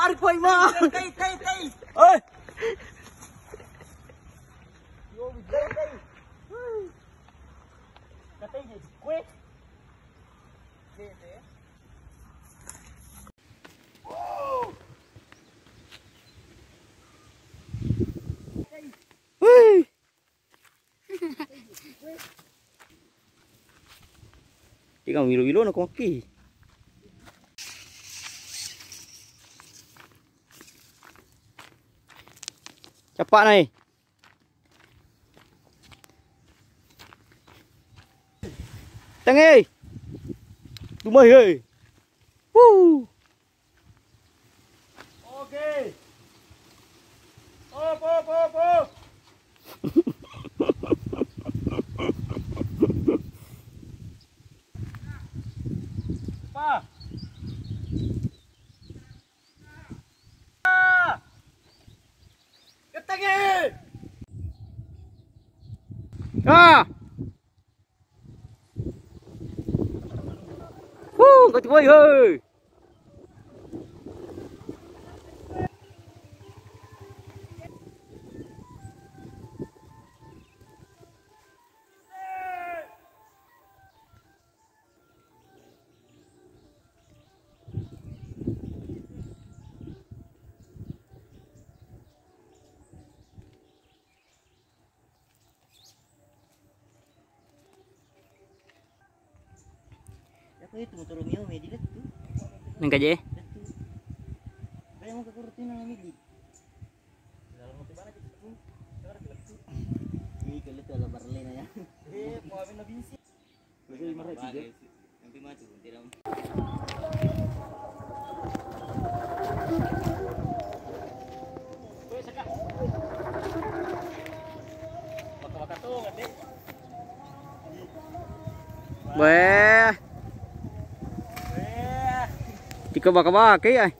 Ari foi mah. Cây. Ơi. Vô bị cây. Cái cây gì quét. Thế. Ui. Chỉ còn bilo nó có kì. Cepat này. Teng ơi. Tụi mày ơi. Ok. Op. Pa. Ketang ơi. À. Có tụi mày ơi. Itu motor Romeo di dekat tu. Nang kaje. Saya mau ke Cortina Mili. Dalam motor mana kita tu? Sekarang gelap tu. Ini kalau tu ala barlena ya. Mau ambil nabi sih. Betul marah tiga. Nanti maju tidak. Woi sekak. Bakar tu ngerti? Bè. Chỉ có bà cái ai